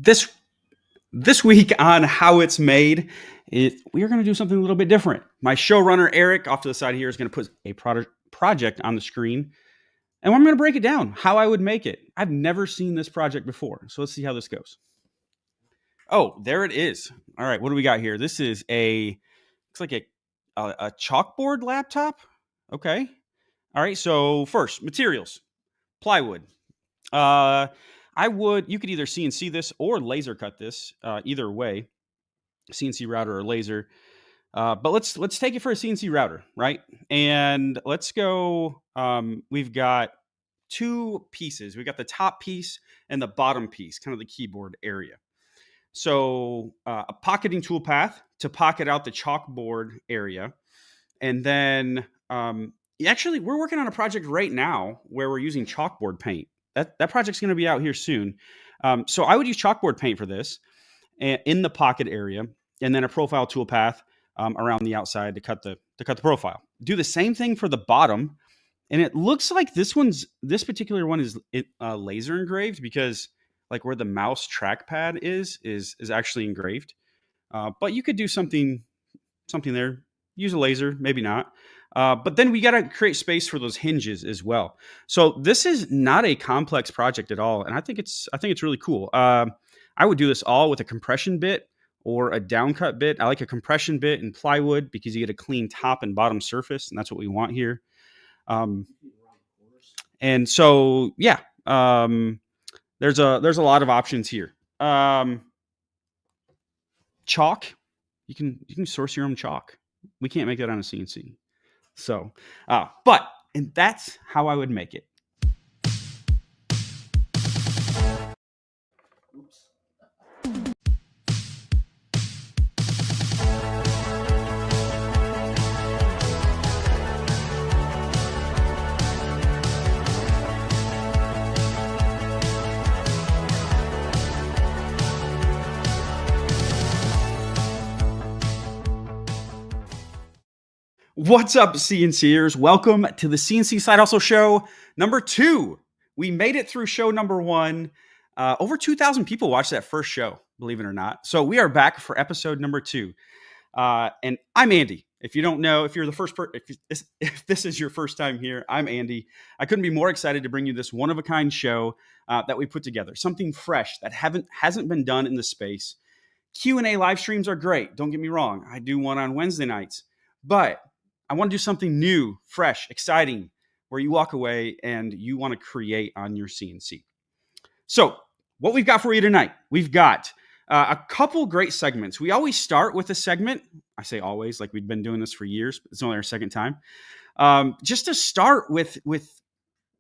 This week on How It's Made, we are going to do something a little bit different. My showrunner, Eric, off to the side here, is going to put a project on the screen, and I'm going to break it down, how I would make it. I've never seen this project before, so let's see how this goes. Oh, there it is. All right, what do we got here? This is looks like a chalkboard laptop. Okay. All right, so first, materials. Plywood. You could either CNC this or laser cut this, either way, CNC router or laser. But let's take it for a CNC router, right? And let's go. We've got two pieces. We've got the top piece and the bottom piece, kind of the keyboard area. So a pocketing tool path to pocket out the chalkboard area. And then actually, we're working on a project right now where we're using chalkboard paint. That project's going to be out here soon. So I would use chalkboard paint for this in the pocket area, and then a profile tool path around the outside to cut the profile. Do the same thing for the bottom, and it looks like this particular one is laser engraved, because like where the mouse trackpad is actually engraved. But you could do something there. Use a laser, maybe not. But then we got to create space for those hinges as well. So this is not a complex project at all, and I think it's really cool. I would do this all with a compression bit or a downcut bit. I like a compression bit in plywood because you get a clean top and bottom surface, and that's what we want here. And so yeah, there's a lot of options here. Chalk, you can source your own chalk. We can't make that on a CNC. So, and that's how I would make it. Oops. What's up, CNCers? Welcome to the CNC Side Hustle Show number 2. We made it through show number 1. Over 2,000 people watched that first show, believe it or not. So we are back for episode number 2. And I'm Andy. If you don't know, if you're the first if this is your first time here, I'm Andy. I couldn't be more excited to bring you this one-of-a-kind show that we put together. Something fresh that hasn't been done in the space. Q&A live streams are great. Don't get me wrong. I do one on Wednesday nights. But I want to do something new, fresh, exciting, where you walk away and you want to create on your CNC. So what we've got for you tonight, we've got a couple great segments. We always start with a segment. I say always, like we've been doing this for years, but it's only our second time. Just to start with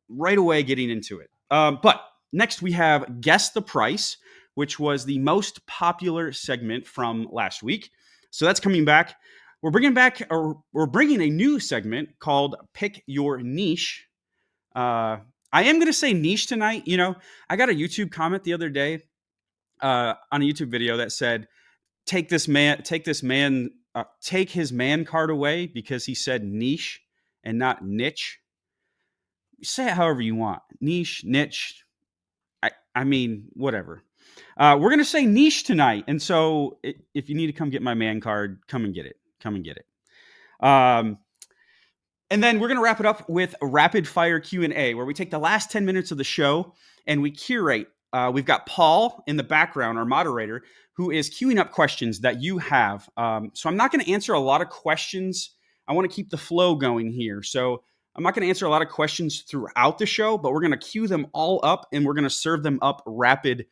right away getting into it. But next we have Guess the Price, which was the most popular segment from last week. So that's coming back. We're bringing a new segment called Pick Your Niche. I am going to say niche tonight. You know, I got a YouTube comment the other day on a YouTube video that said, take his man card away because he said niche and not niche. Say it however you want. Niche, niche. I mean, whatever. We're going to say niche tonight. And so if you need to come get my man card, come and get it. And then we're going to wrap it up with a rapid fire Q&A, where we take the last 10 minutes of the show and we curate. We've got Paul in the background, our moderator, who is queuing up questions that you have. So I'm not going to answer a lot of questions. I want to keep the flow going here. So I'm not going to answer a lot of questions throughout the show, but we're going to queue them all up and we're going to serve them up rapid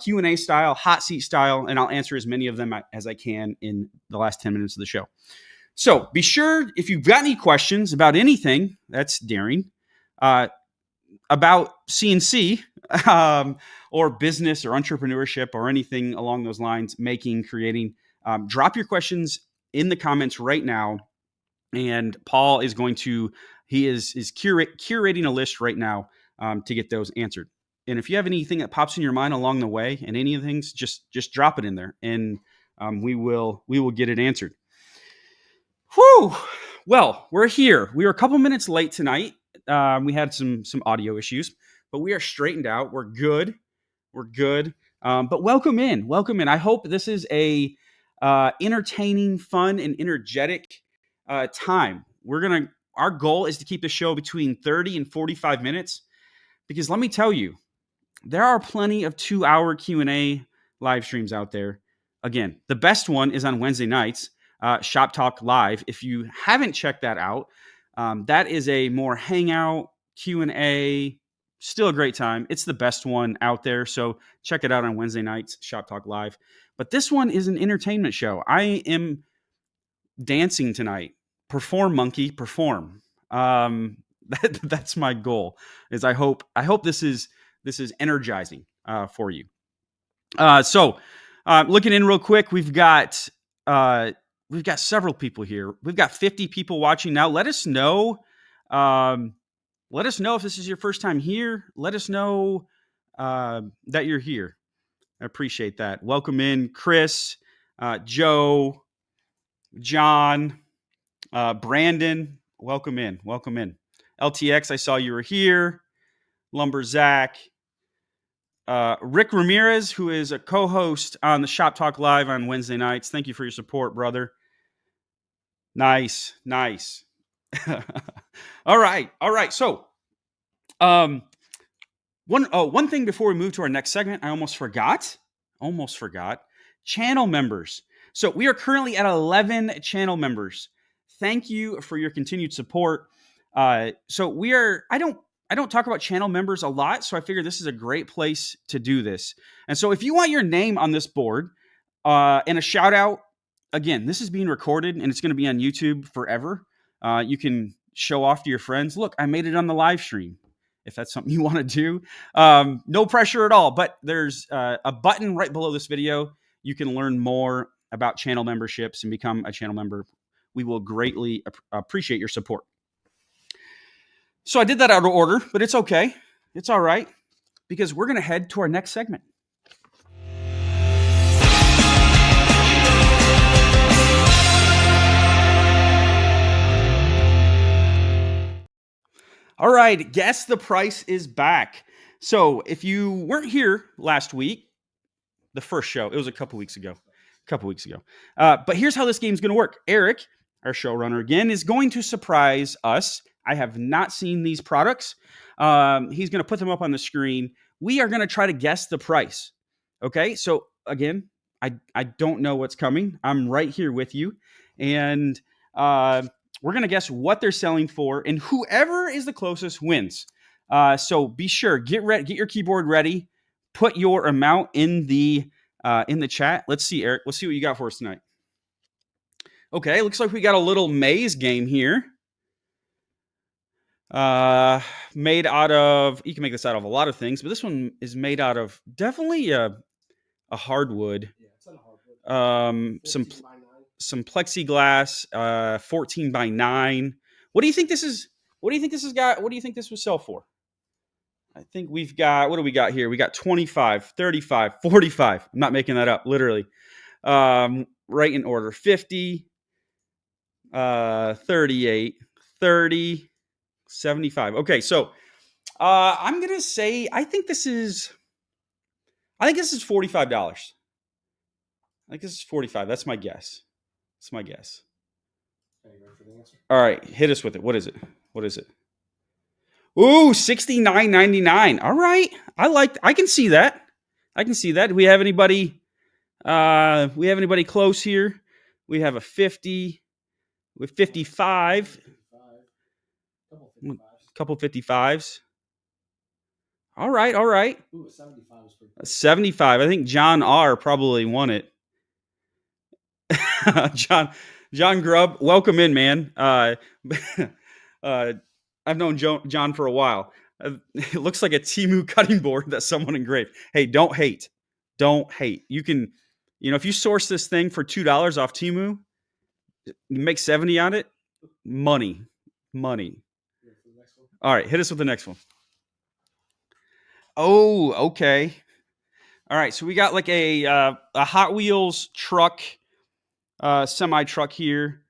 Q&A style, hot seat style, and I'll answer as many of them as I can in the last 10 minutes of the show. So be sure, if you've got any questions about anything, that's daring, about CNC or business or entrepreneurship or anything along those lines, making, creating, drop your questions in the comments right now. And Paul is curating a list right now to get those answered. And if you have anything that pops in your mind along the way and any of the things, just drop it in there and we will get it answered. Whew. Well, we're here. We were a couple minutes late tonight. We had some audio issues, but we are straightened out. We're good. But welcome in. Welcome in. I hope this is a entertaining, fun, and energetic time. Our goal is to keep the show between 30 and 45 minutes because let me tell you, there are plenty of 2-hour Q&A live streams out there. Again, the best one is on Wednesday nights, Shop Talk Live. If you haven't checked that out, that is a more hangout Q&A, still a great time. It's the best one out there, so check it out on Wednesday nights, Shop Talk Live. But this one is an entertainment show. I am dancing tonight. Perform, monkey, perform. That's my goal. Is I hope this is energizing for you. So looking in real quick, we've got several people here. We've got 50 people watching now. Let us know. Let us know if this is your first time here. Let us know that you're here. I appreciate that. Welcome in, Chris, Joe, John, Brandon. Welcome in. Welcome in. LTX, I saw you were here. Lumber Zach. Rick Ramirez, who is a co-host on the Shop Talk Live on Wednesday nights. Thank you for your support, brother. Nice. All right. So, one thing before we move to our next segment, I almost forgot. Channel members. So we are currently at 11 channel members. Thank you for your continued support. So we are. I don't talk about channel members a lot, so I figured this is a great place to do this. And so if you want your name on this board and a shout out, again, this is being recorded and it's going to be on YouTube forever. You can show off to your friends. Look, I made it on the live stream. If that's something you want to do, no pressure at all. But there's a button right below this video. You can learn more about channel memberships and become a channel member. We will greatly appreciate your support. So I did that out of order, but it's okay. It's all right because we're going to head to our next segment. All right, Guess the Price is back. So if you weren't here last week, the first show, it was a couple weeks ago. But here's how this game's going to work. Eric, our showrunner again, is going to surprise us. I have not seen these products. He's going to put them up on the screen. We are going to try to guess the price. Okay, so again, I don't know what's coming. I'm right here with you. And we're going to guess what they're selling for. And whoever is the closest wins. So be sure, get your keyboard ready. Put your amount in the chat. Let's see, Eric. Let's see what you got for us tonight. Okay, looks like we got a little maze game here. Made out of, you can make this out of a lot of things, but this one is made out of definitely a hardwood. Yeah, it's not a hardwood. Some plexiglass, 14 by 9. What do you think this is? What do you think this has got? What do you think this would sell for? I think we've got, what do we got here? We got 25, 35, 45. I'm not making that up, literally. Right in order. 50, 38, 30, 75. Okay, so I'm going to say I think this is $45. I think this is 45. That's my guess. Are you ready for the answer? All right, hit us with it. What is it? Ooh, $69.99. All right. I can see that. Do we have anybody close here? We have a 50 with 55. Couple 55s. All right. Ooh, 75 was pretty good. 75. I think John R probably won it. John Grubb, welcome in, man. I've known John for a while. It looks like a Temu cutting board that someone engraved. Hey, don't hate. You can, if you source this thing for $2 off Temu, you make 70 on it. Money. All right, hit us with the next one. Oh, okay. All right, so we got like a Hot Wheels truck, semi truck here.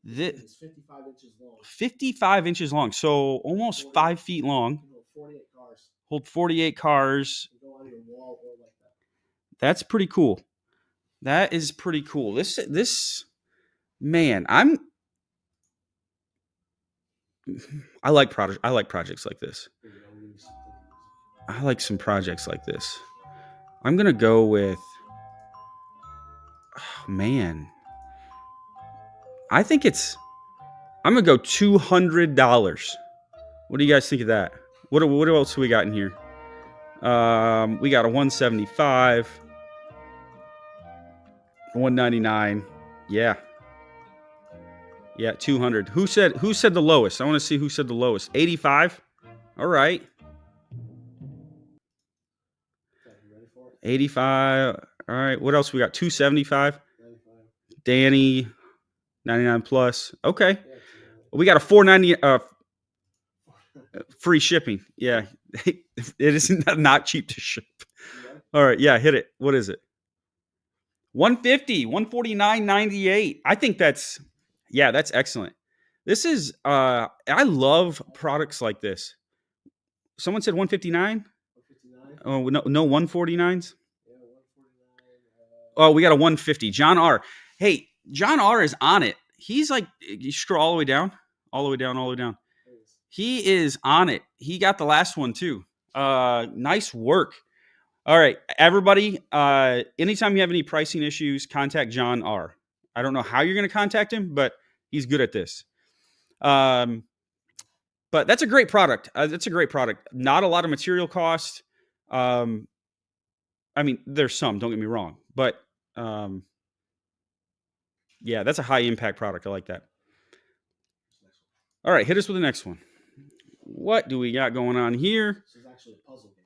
It's 55 inches long. 55 inches long, so almost 5 feet long. Hold 48 cars. Hold 48 cars. Go on your wall or like that. That's pretty cool. That is pretty cool. This man, I like projects like this. I like some projects like this. I'm gonna go with, oh, man. I'm gonna go $200. What do you guys think of that? What else we got in here? We got a 175, 199. Yeah. Yeah, 200. Who said the lowest? I want to see who said the lowest. 85. All right. Okay, you ready for it? 85. All right. What else we got? 275. 95. Danny, 99 plus. Okay. Yeah, We got a 490 free shipping. Yeah. It is not cheap to ship. you ready? All right. Yeah, hit it. What is it? 150, 149.98. I think that's excellent. This is I love products like this. Someone said 159? 159. Oh, no 149s? Yeah, 149. Oh, we got a 150. John R. Hey, John R is on it. He's like, you scroll all the way down, all the way down, all the way down. He is on it. He got the last one too. Nice work. All right, everybody. Anytime you have any pricing issues, contact John R. I don't know how you're going to contact him, but he's good at this. But that's a great product. That's a great product. Not a lot of material cost. I mean, there's some. Don't get me wrong, but yeah, that's a high impact product. I like that. All right, hit us with the next one. What do we got going on here? This is actually a puzzle game.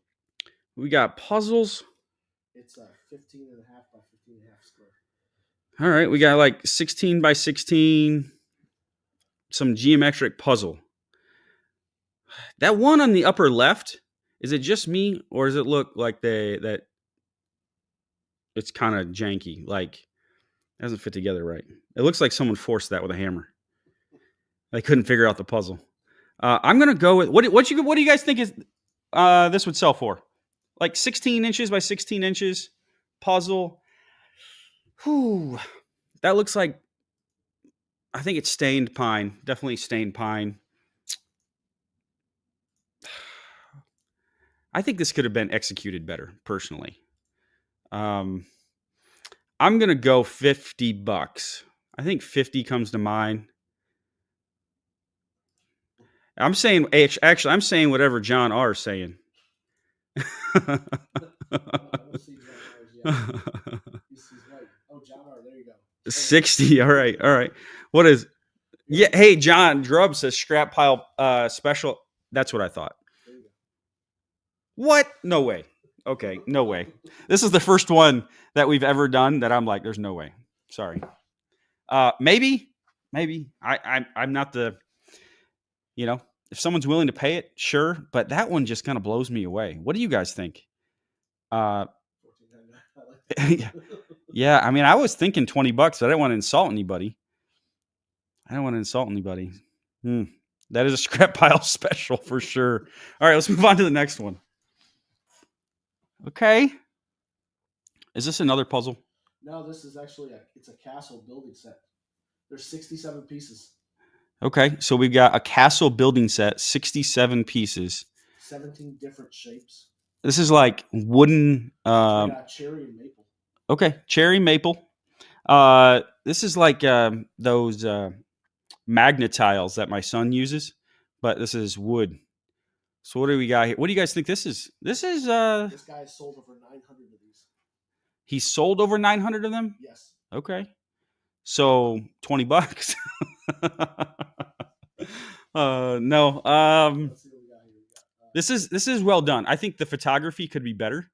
We got puzzles. It's 15 and a half by 15 and a half square. All right, we got like 16 by 16, some geometric puzzle. That one on the upper left, is it just me, or does it look like that it's kind of janky, like it doesn't fit together right? It looks like someone forced that with a hammer. They couldn't figure out the puzzle. I'm gonna go with what do you guys think is this would sell for? Like 16 inches by 16 inches puzzle. Whew. That looks like, I think it's stained pine. Definitely stained pine. I think this could have been executed better, personally. I'm gonna go $50. I think 50 comes to mind. I'm saying, actually, I'm saying whatever John R is saying. I don't see John R's yet. He's right. Oh, John R, there you go. 60. All right. What is? Yeah. Hey, John Drub says scrap pile special. That's what I thought. There you go. What? No way. Okay, no way. This is the first one that we've ever done that I'm like, there's no way. Sorry. Maybe. I'm not the, if someone's willing to pay it, sure. But that one just kind of blows me away. What do you guys think? Yeah, I mean, I was thinking $20, but I didn't want to insult anybody. That is a scrap pile special for sure. All right, let's move on to the next one. Okay. Is this another puzzle? No, this is actually it's a castle building set. There's 67 pieces. Okay, so we've got a castle building set, 67 pieces. 17 different shapes. This is like wooden. Got cherry and maple. Okay, cherry maple. This is like those magnet tiles that my son uses, but this is wood. So what do we got here? What do you guys think this is? This guy has sold over 900 of these. He sold over 900 of them? Yes. Okay. So $20. No. Let's see what we got here. This is well done. I think the photography could be better,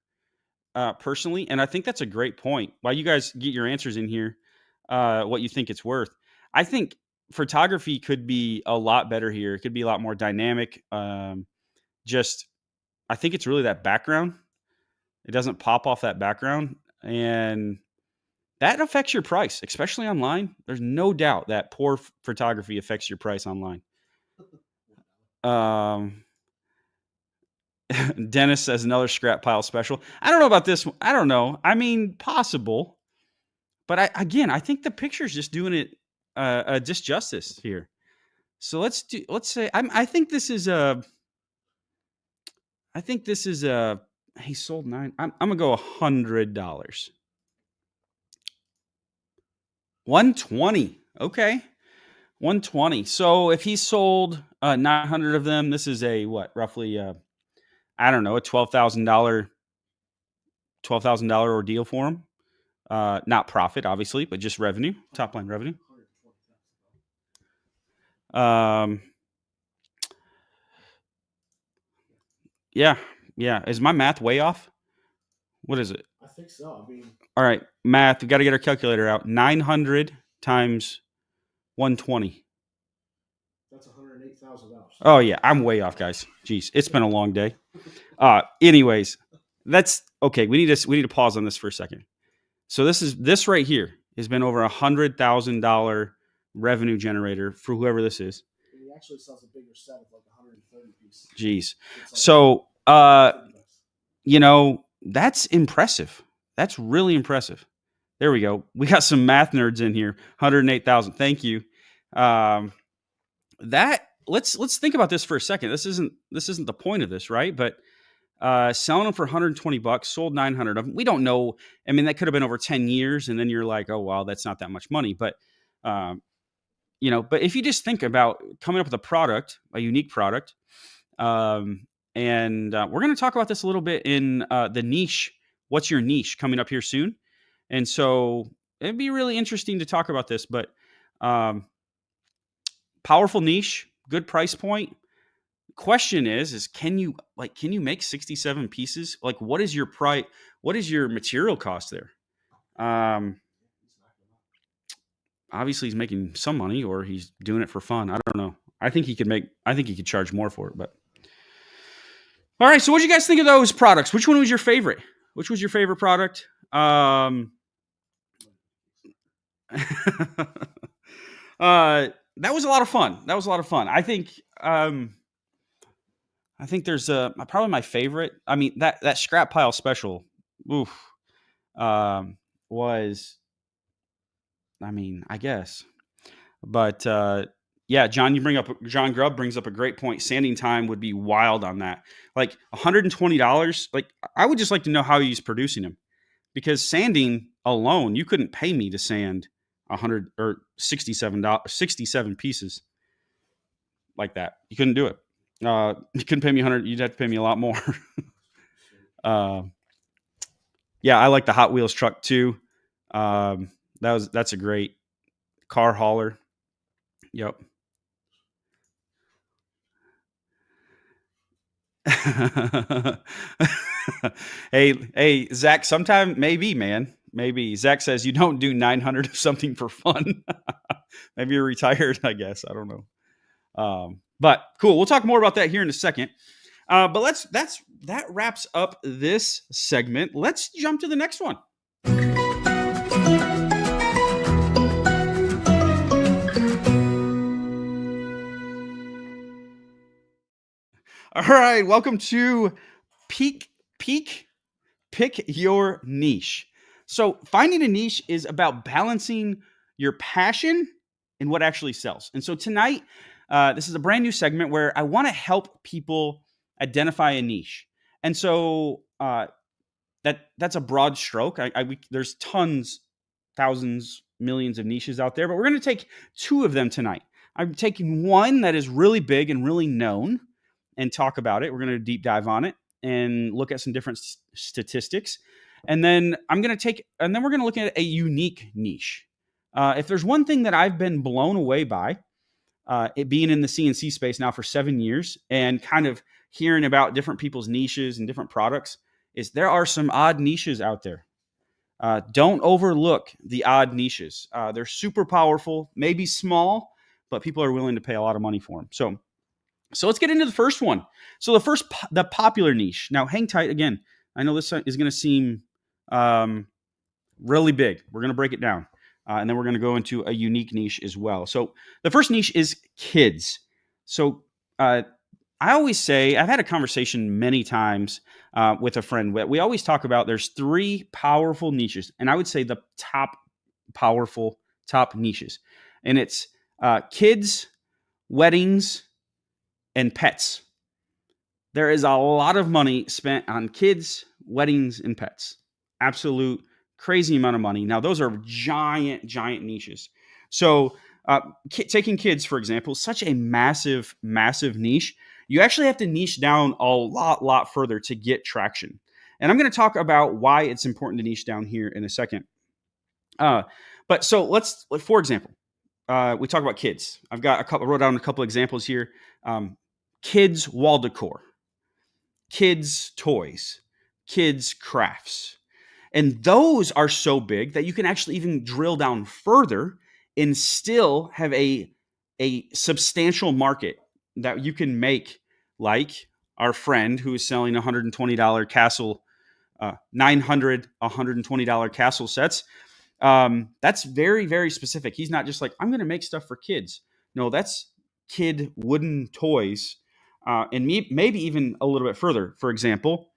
personally, and I think that's a great point. While you guys get your answers in here, what you think it's worth. I think photography could be a lot better here. It could be a lot more dynamic. I think it's really that background. It doesn't pop off that background, and that affects your price, especially online. There's no doubt that poor photography affects your price online. Dennis says another scrap pile special. I don't know about this one. I don't know. I mean, possible. But I think the picture's just doing it a disjustice here. So let's say I think this is a he sold 9. I'm gonna go $100. 120. Okay. 120. So if he sold 900 of them, this is a what? Roughly I don't know, a $12,000 ordeal for him. Not profit, obviously, but just revenue, top line revenue. Yeah. Is my math way off? What is it? I think so. I mean, all right, math. We got to get our calculator out. 900 times 120. That's $108,000. Oh yeah, I'm way off, guys. Jeez, it's been a long day. Anyways, that's okay. We need to pause on this for a second. So this right here has been over $100,000 revenue generator for whoever this is. And he actually sells a bigger set of like 130 pieces. Jeez. Like so that's impressive. That's really impressive. There we go. We got some math nerds in here. 108,000. Thank you. Let's think about this for a second. This isn't the point of this, right? But selling them for $120, sold 900 of them. We don't know. I mean, that could have been over 10 years, and then you're like, oh wow, that's not that much money. But but if you just think about coming up with a unique product, and we're going to talk about this a little bit in the niche. What's your niche coming up here soon? And so it'd be really interesting to talk about this, but powerful niche, good price point. Question is can you make 67 pieces? Like, what is your price? What is your material cost there? Obviously he's making some money, or he's doing it for fun. I don't know. I think he could charge more for it, but all right. So what do you guys think of those products? Which one was your favorite? Which was your favorite product? That was a lot of fun. I think there's probably my favorite. I mean, that scrap pile special, was, I mean, I guess, but yeah, John Grubb brings up a great point. Sanding time would be wild on that. Like $120. Like, I would just like to know how he's producing them, because sanding alone, you couldn't pay me to sand 100 or $67 pieces like that. You couldn't do it. You couldn't pay me 100. You'd have to pay me a lot more. Yeah, I like the Hot Wheels truck too. That's a great car hauler. Yep. Hey, Zach, sometime maybe Zach says you don't do 900 of something for fun. Maybe you're retired, I guess. I don't know. But cool. We'll talk more about that here in a second. But that wraps up this segment. Let's jump to the next one. All right, welcome to Pick Your Niche. So finding a niche is about balancing your passion and what actually sells. And so tonight, this is a brand new segment where I want to help people identify a niche. And so that's a broad stroke. There's tons, thousands, millions of niches out there, but we're going to take two of them tonight. I'm taking one that is really big and really known and talk about it. We're going to deep dive on it and look at some different statistics. And then we're going to look at a unique niche. If there's one thing that I've been blown away by, it being in the CNC space now for 7 years and kind of hearing about different people's niches and different products, is there are some odd niches out there. Don't overlook the odd niches. They're super powerful, maybe small, but people are willing to pay a lot of money for them. So let's get into the first one. So the popular niche. Now, hang tight again. I know this is going to seem really big. We're going to break it down. And then we're going to go into a unique niche as well. So the first niche is kids. So I always say, I've had a conversation many times with a friend. We always talk about there's 3 powerful niches, and I would say the top niches, and it's kids, weddings, and pets. There is a lot of money spent on kids, weddings, and pets. Absolute crazy amount of money. Now, those are giant, giant niches. So, taking kids, for example, such a massive, massive niche. You actually have to niche down a lot further to get traction. And I'm going to talk about why it's important to niche down here in a second. But so for example, we talk about kids. I wrote down a couple examples here. Kids wall decor, kids toys, kids crafts. And those are so big that you can actually even drill down further and still have a substantial market that you can make, like our friend who is selling $120 castle, $120 castle sets. That's very, very specific. He's not just like, I'm going to make stuff for kids. No, that's kid wooden toys. And maybe even a little bit further. For example,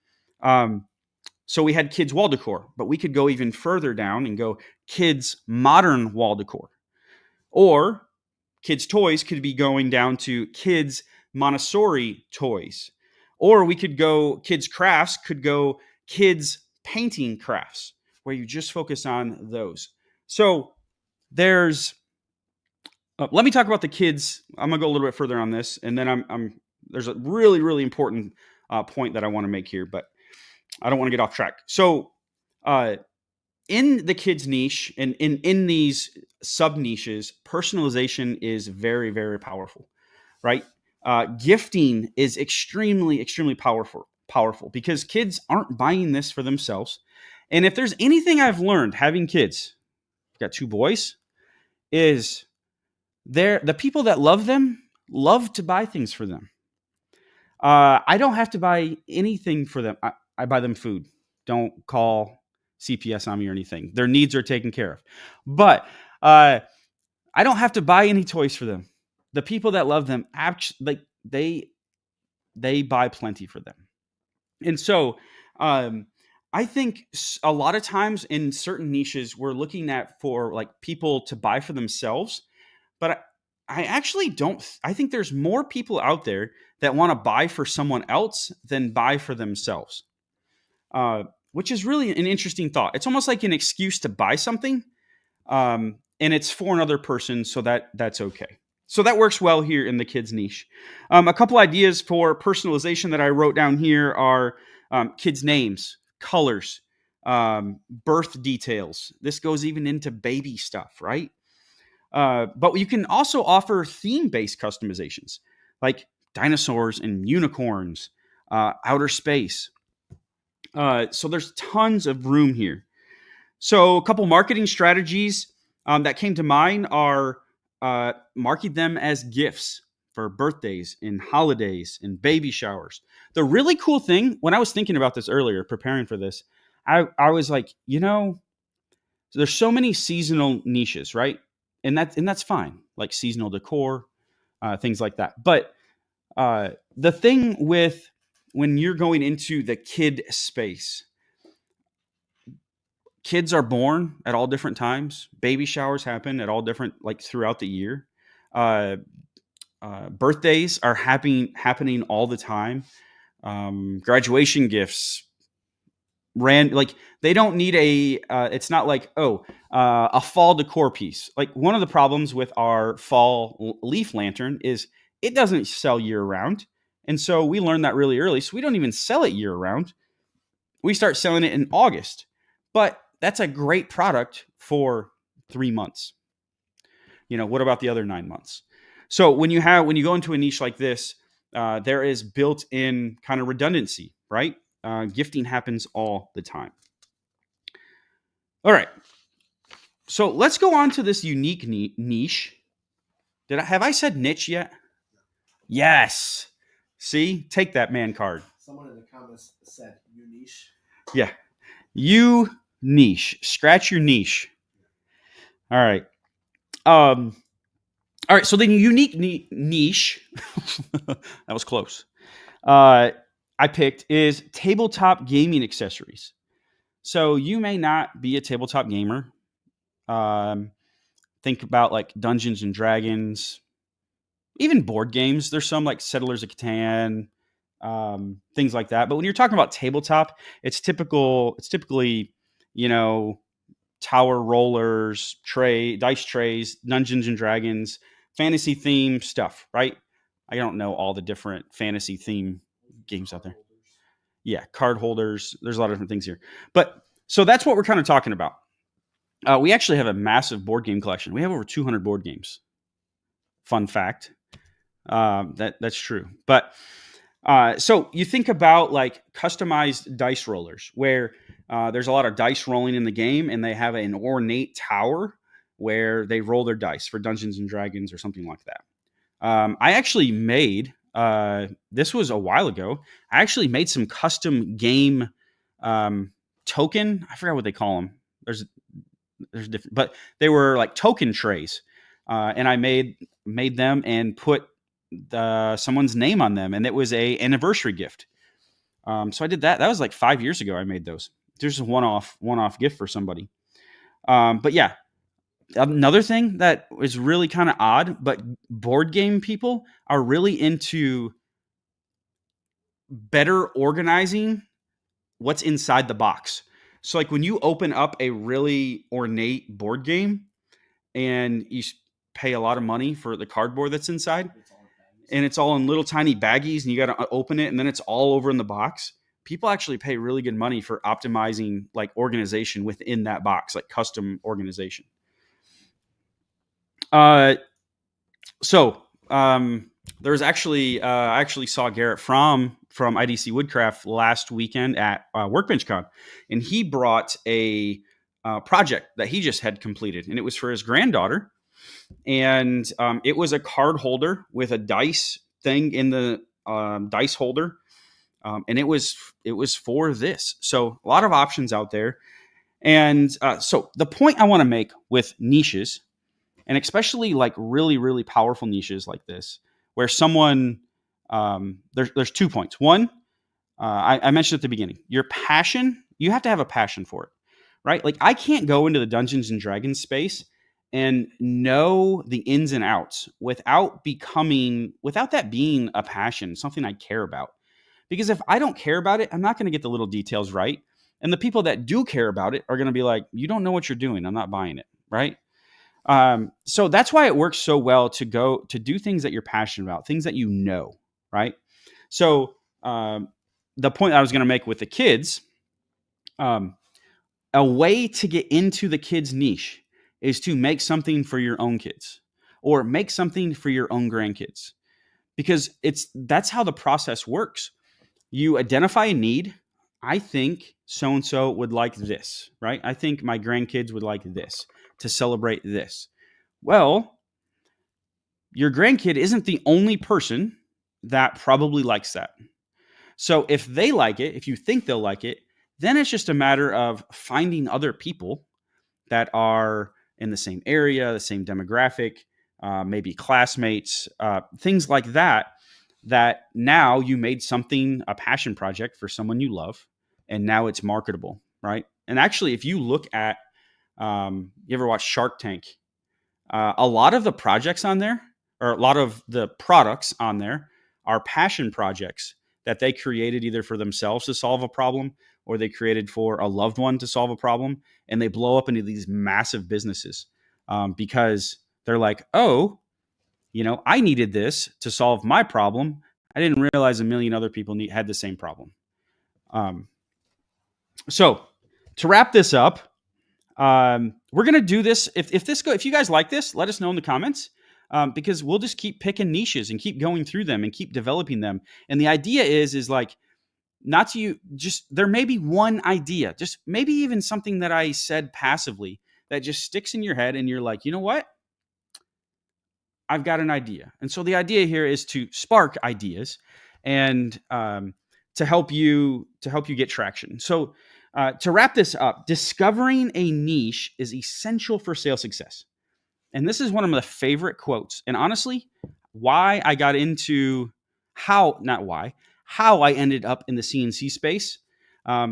so we had kids wall decor, but we could go even further down and go kids modern wall decor. Or kids toys could be going down to kids Montessori toys. Or we could go kids crafts, could go kids painting crafts, where you just focus on those. So there's, let me talk about the kids. I'm gonna go a little bit further on this, and then there's a really, really important point that I want to make here, but I don't want to get off track. So in the kids niche and in these sub niches, personalization is very, very powerful, right? Gifting is extremely, extremely powerful because kids aren't buying this for themselves. And if there's anything I've learned having kids, I've got 2 boys, is the people that love them love to buy things for them. I don't have to buy anything for them. I buy them food. Don't call CPS on me or anything. Their needs are taken care of. But I don't have to buy any toys for them. The people that love them, actually, they buy plenty for them. And so I think a lot of times in certain niches, we're looking at for like people to buy for themselves. But I actually don't. I think there's more people out there that want to buy for someone else than buy for themselves, which is really an interesting thought. It's almost like an excuse to buy something, and it's for another person, so that's okay. So that works well here in the kids niche. A couple ideas for personalization that I wrote down here are kids' names, colors, birth details. This goes even into baby stuff, right? But you can also offer theme-based customizations like dinosaurs and unicorns, outer space. So there's tons of room here. So a couple marketing strategies that came to mind are market them as gifts for birthdays and holidays and baby showers. The really cool thing, when I was thinking about this earlier, preparing for this, I was like, there's so many seasonal niches, right? And that's fine, like seasonal decor, things like that. But the thing with when you're going into the kid space, kids are born at all different times. Baby showers happen at all different, like throughout the year. Birthdays are happening all the time. Graduation gifts, they don't need it's not like, a fall decor piece. Like one of the problems with our fall leaf lantern is it doesn't sell year round. And so we learned that really early. So we don't even sell it year round. We start selling it in August, but that's a great product for 3 months. What about the other 9 months? So when you go into a niche like this, there is built-in kind of redundancy, right? Gifting happens all the time. All right. So let's go on to this unique niche. Have I said niche yet? Yes. See, take that man card. Someone in the comments said you niche. Yeah. You niche. Scratch your niche. All right. All right. So the unique niche, that was close. I picked is tabletop gaming accessories. So you may not be a tabletop gamer. Think about like Dungeons and Dragons, even board games. There's some like Settlers of Catan, things like that. But when you're talking about tabletop, it's typically, you know, tower rollers, dice trays, Dungeons and Dragons, fantasy theme stuff, right? I don't know all the different fantasy theme games out there. Yeah, card holders. There's a lot of different things here. But so that's what we're kind of talking about. We actually have a massive board game collection. We have over 200 board games. Fun fact. That's true. But so you think about like customized dice rollers where there's a lot of dice rolling in the game and they have an ornate tower where they roll their dice for Dungeons and Dragons or something like that. I actually made, this was a while ago, I actually made some custom game token. I forgot what they call them. There's different, but they were like token trays. And I made them and put someone's name on them, and it was a anniversary gift. So I did that. That was like 5 years ago. I made those. There's a one-off gift for somebody. But yeah, another thing that is really kind of odd, but board game people are really into better organizing what's inside the box. So like when you open up a really ornate board game and you pay a lot of money for the cardboard that's inside, and it's all in little tiny baggies, and you got to open it, and then it's all over in the box. People actually pay really good money for optimizing like organization within that box, like custom organization. There's actually I actually saw Garrett from IDC Woodcraft last weekend at Workbench Con, and he brought a project that he just had completed, and it was for his granddaughter. And it was a card holder with a dice thing in the dice holder, and it was for this. So a lot of options out there. And so the point I want to make with niches, and especially like really, really powerful niches like this, where someone there's 2 points. One, I mentioned at the beginning, your passion. You have to have a passion for it, right? Like I can't go into the Dungeons and Dragons space and know the ins and outs without that being a passion, something I care about. Because if I don't care about it, I'm not going to get the little details right. And the people that do care about it are going to be like, you don't know what you're doing. I'm not buying it. Right. So that's why it works so well to go to do things that you're passionate about, things that you know. Right. So the point I was going to make with the kids, a way to get into the kids' niche is to make something for your own kids or make something for your own grandkids, because that's how the process works. You identify a need. I think so-and-so would like this, right? I think my grandkids would like this to celebrate this. Well, your grandkid isn't the only person that probably likes that. So if they like it, if you think they'll like it, then it's just a matter of finding other people that are in the same area, the same demographic, maybe classmates, things like that, that now you made something, a passion project for someone you love, and now it's marketable, right? And actually, if you look at, you ever watch Shark Tank? A lot of the projects on there, or a lot of the products on there, are passion projects that they created either for themselves to solve a problem, or they created for a loved one to solve a problem, and they blow up into these massive businesses because they're like, oh, I needed this to solve my problem. I didn't realize a million other people had the same problem. So to wrap this up, we're going to do this. If you guys like this, let us know in the comments, because we'll just keep picking niches and keep going through them and keep developing them. And the idea is like, not to just, there may be one idea, just maybe even something that I said passively that just sticks in your head and you're like, you know what? I've got an idea. And so the idea here is to spark ideas and to help you get traction. So to wrap this up, discovering a niche is essential for sales success. And this is one of my favorite quotes. And honestly, how how I ended up in the CNC space,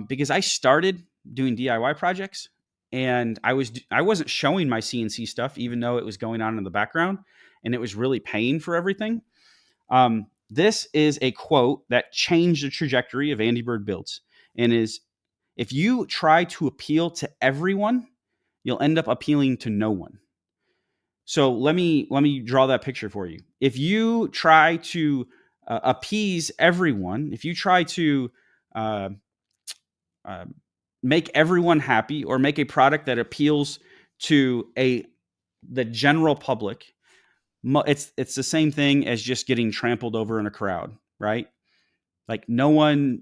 because I started doing DIY projects, and I wasn't showing my CNC stuff, even though it was going on in the background, and it was really paying for everything. This is a quote that changed the trajectory of Andy Bird Builds, and is, if you try to appeal to everyone, you'll end up appealing to no one. So let me draw that picture for you. If you try to appease everyone, if you try to uh, make everyone happy, or make a product that appeals to the general public, it's the same thing as just getting trampled over in a crowd, right? Like no one's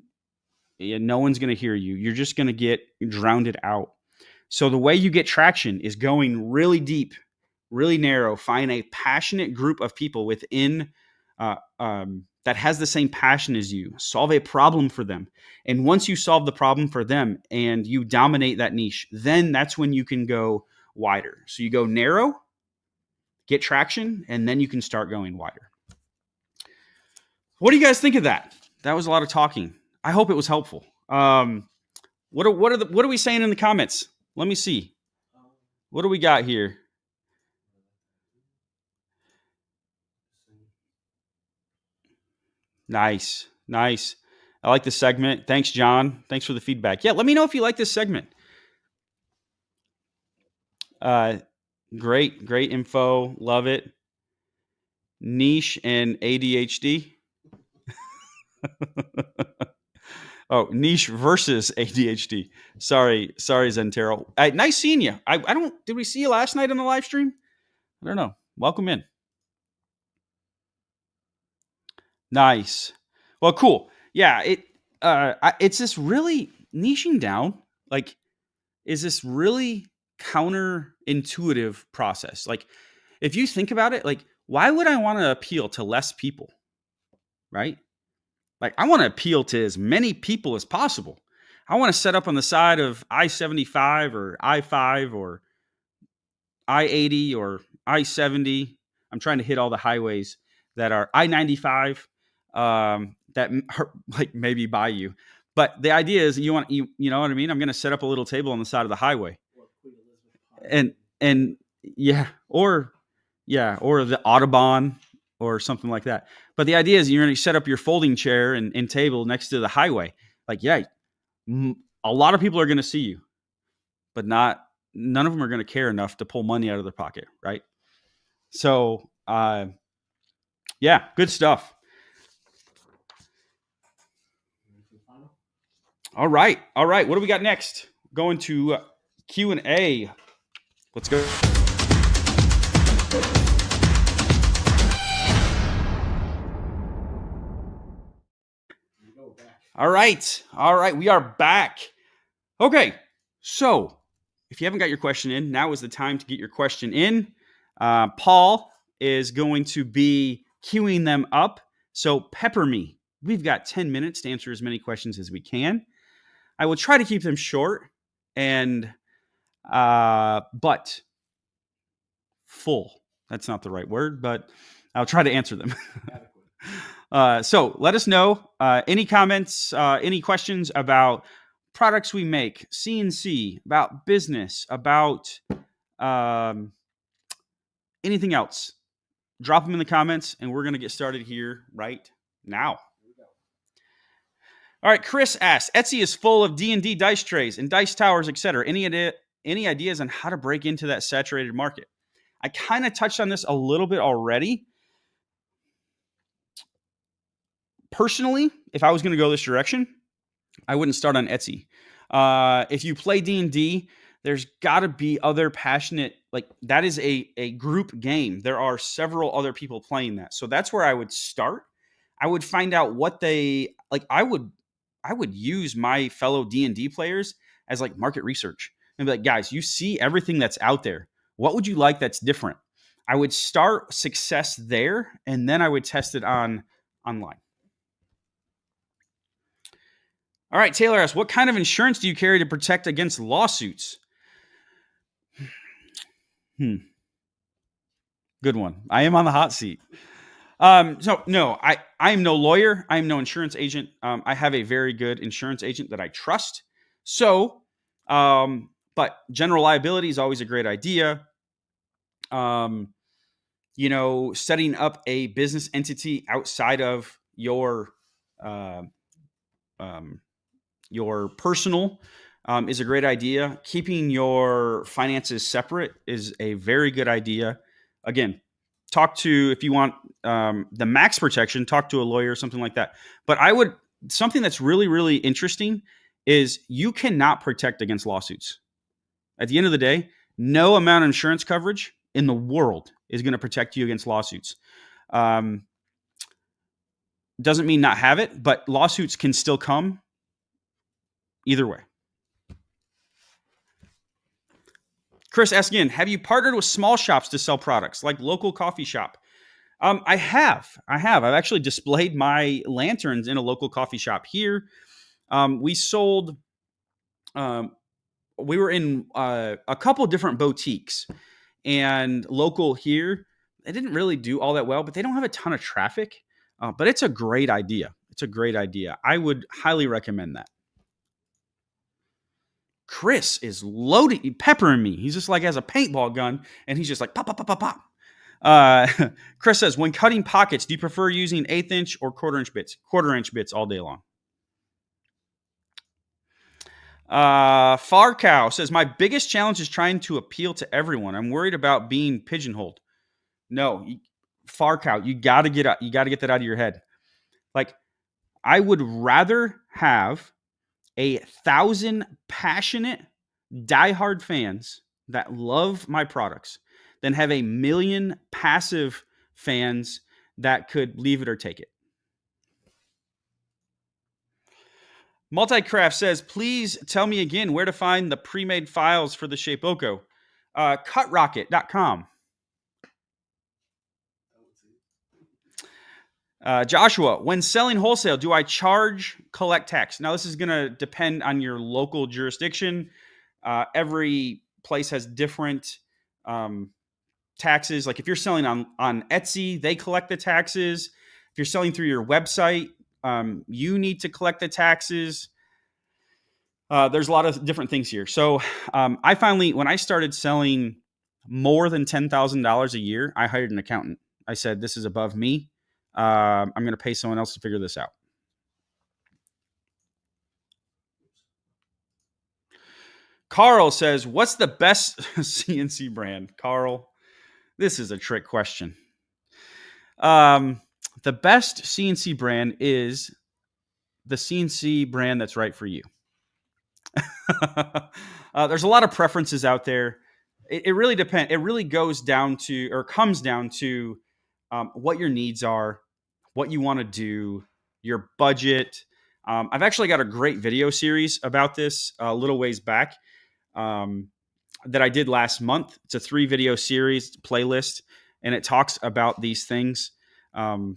going to hear you. You're just going to get drowned out. So the way you get traction is going really deep, really narrow, find a passionate group of people within that has the same passion as you, solve a problem for them. And once you solve the problem for them and you dominate that niche, then that's when you can go wider. So you go narrow, get traction, and then you can start going wider. What do you guys think of that? That was a lot of talking. I hope it was helpful. What are we saying in the comments? Let me see. What do we got here? Nice. I like the segment. Thanks, John. Thanks for the feedback. Yeah, let me know if you like this segment. Great info. Love it. Niche and ADHD. Oh, niche versus ADHD. Sorry, Zentero. Nice seeing you. Did we see you last night on the live stream? I don't know. Welcome in. Nice. Well, cool. Yeah, it's this really niching down, like, is this really counterintuitive process. Like, if you think about it, like, why would I want to appeal to less people? Right? Like, I want to appeal to as many people as possible. I want to set up on the side of I-75 or I-5 or I-80 or I-70. I'm trying to hit all the highways that are I-95 that are, like, maybe by you. But the idea is you know what I mean? I'm going to set up a little table on the side of the highway. And or the Audubon or something like that. But the idea is you're going to set up your folding chair and table next to the highway. Like, yeah, a lot of people are going to see you, but none of them are going to care enough to pull money out of their pocket, right? So, yeah, good stuff. All right. What do we got next? Going to Q&A. Let's go. All right. We are back. Okay. So if you haven't got your question in, now is the time to get your question in. Paul is going to be queuing them up. So pepper me. We've got 10 minutes to answer as many questions as we can. I will try to keep them short and but full. That's not the right word, but I'll try to answer them. So let us know any comments, any questions about products we make, CNC, about business, about anything else. Drop them in the comments, and we're going to get started here right now. All right, Chris asks, Etsy is full of D&D dice trays and dice towers, etc. Any ideas on how to break into that saturated market? I kind of touched on this a little bit already. Personally, if I was going to go this direction, I wouldn't start on Etsy. If you play D&D, there's got to be other passionate, like, that is a group game. There are several other people playing that. So that's where I would start. I would find out what they like. I would use my fellow D&D players as like market research and be like, guys, you see everything that's out there. What would you like that's different? I would start success there, and then I would test it online. All right, Taylor asks, what kind of insurance do you carry to protect against lawsuits? Good one. I am on the hot seat. So no, I'm no lawyer. I'm no insurance agent. I have a very good insurance agent that I trust. So, but general liability is always a great idea. Um, setting up a business entity outside of uh, um, your personal is a great idea. Keeping your finances separate is a very good idea. Again, talk to, if you want the max protection, talk to a lawyer or something like that. But something that's really, really interesting is you cannot protect against lawsuits. At the end of the day, no amount of insurance coverage in the world is going to protect you against lawsuits. Doesn't mean not have it, but lawsuits can still come either way. Chris asks again, have you partnered with small shops to sell products like local coffee shop? I have. I've actually displayed my lanterns in a local coffee shop here. We sold, we were in a couple different boutiques and local here. They didn't really do all that well, but they don't have a ton of traffic. But it's a great idea. It's a great idea. I would highly recommend that. Chris is loading, peppering me. He's just like has a paintball gun, and he's just like pop, pop, pop, pop, pop. Chris says, when cutting pockets, do you prefer using 1/8 inch or 1/4 inch bits? 1/4 inch bits all day long. Farcow says, my biggest challenge is trying to appeal to everyone. I'm worried about being pigeonholed. No, Farcow, you got to get out. You got to get that out of your head. Like, I would rather have 1,000 passionate, diehard fans that love my products than have 1,000,000 passive fans that could leave it or take it. Multicraft says, please tell me again where to find the pre-made files for the Shapeoko. Cutrocket.com. Joshua, when selling wholesale, do I charge collect tax? Now, this is going to depend on your local jurisdiction. Every place has different taxes. Like if you're selling on Etsy, they collect the taxes. If you're selling through your website, you need to collect the taxes. There's a lot of different things here. So I finally, when I started selling more than $10,000 a year, I hired an accountant. I said, this is above me. I'm going to pay someone else to figure this out. Carl says, what's the best CNC brand? Carl, this is a trick question. The best CNC brand is the CNC brand that's right for you. There's a lot of preferences out there. It really depends. It really goes down to, or comes down to, what your needs are, what you want to do, your budget. I've actually got a great video series about this a little ways back that I did last month. It's a 3-video series playlist, and it talks about these things. I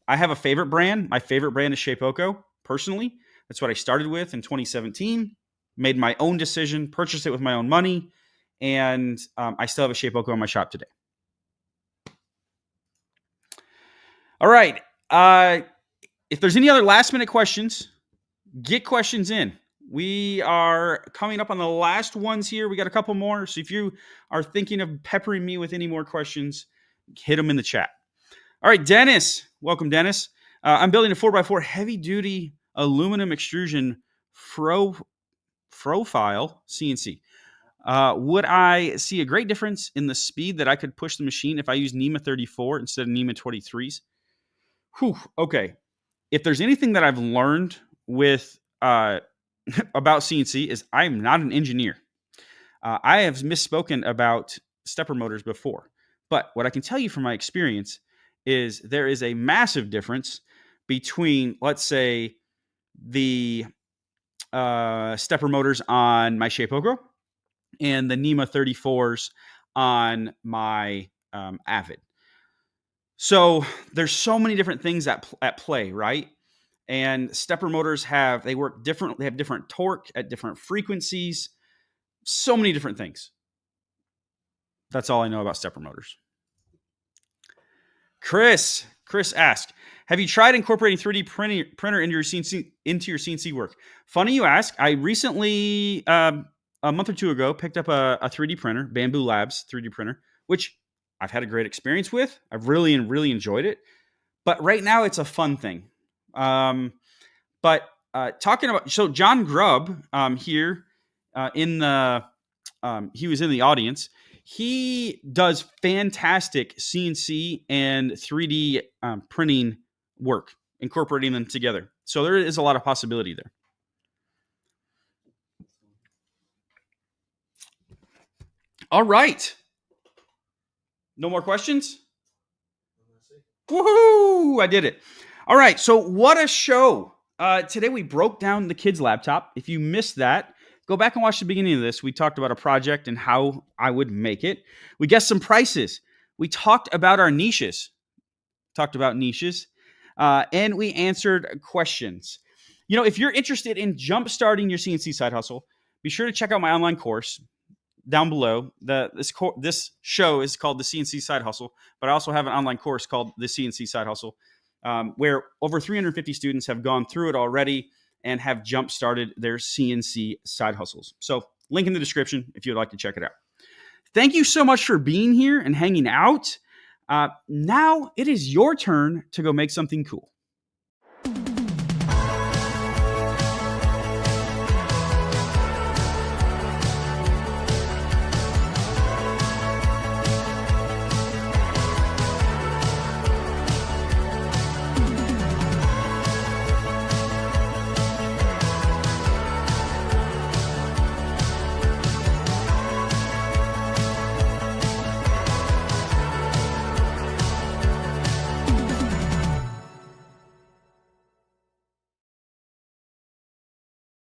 have a favorite brand. My favorite brand is Shapeoko, personally. That's what I started with in 2017, made my own decision, purchased it with my own money, and I still have a Shapeoko in my shop today. All right. If there's any other last minute questions, get questions in. We are coming up on the last ones here. We got a couple more. So if you are thinking of peppering me with any more questions, hit them in the chat. All right, Dennis. Welcome, Dennis. I'm building a 4x4 heavy duty aluminum extrusion profile CNC. Would I see a great difference in the speed that I could push the machine if I use NEMA 34 instead of NEMA 23s? Whew, okay. If there's anything that I've learned with about CNC is I'm not an engineer. I have misspoken about stepper motors before. But what I can tell you from my experience is there is a massive difference between, let's say, the stepper motors on my Shapeoko and the NEMA 34s on my Avid. So there's so many different things at play, right? And stepper motors they work different. They have different torque at different frequencies. So many different things. That's all I know about stepper motors. Chris asked, have you tried incorporating 3D printer into your CNC work? Funny you ask. I recently, a month or two ago, picked up a 3D printer, Bamboo Labs 3D printer, which I've had a great experience with. I've really enjoyed it. But right now, it's a fun thing. But talking about, so John Grubb here in the, he was in the audience. He does fantastic CNC and 3D printing work, incorporating them together. So there is a lot of possibility there. All right. No more questions? Woohoo! I did it. All right. So what a show. Today we broke down the kid's laptop. If you missed that, go back and watch the beginning of this. We talked about a project and how I would make it. We guessed some prices. We talked about our niches. And we answered questions. You know, if you're interested in jumpstarting your CNC side hustle, be sure to check out my online course down below. This show is called the CNC Side Hustle, but I also have an online course called the CNC Side Hustle, where over 350 students have gone through it already and have jump-started their CNC side hustles. So link in the description if you'd like to check it out. Thank you so much for being here and hanging out. Now it is your turn to go make something cool.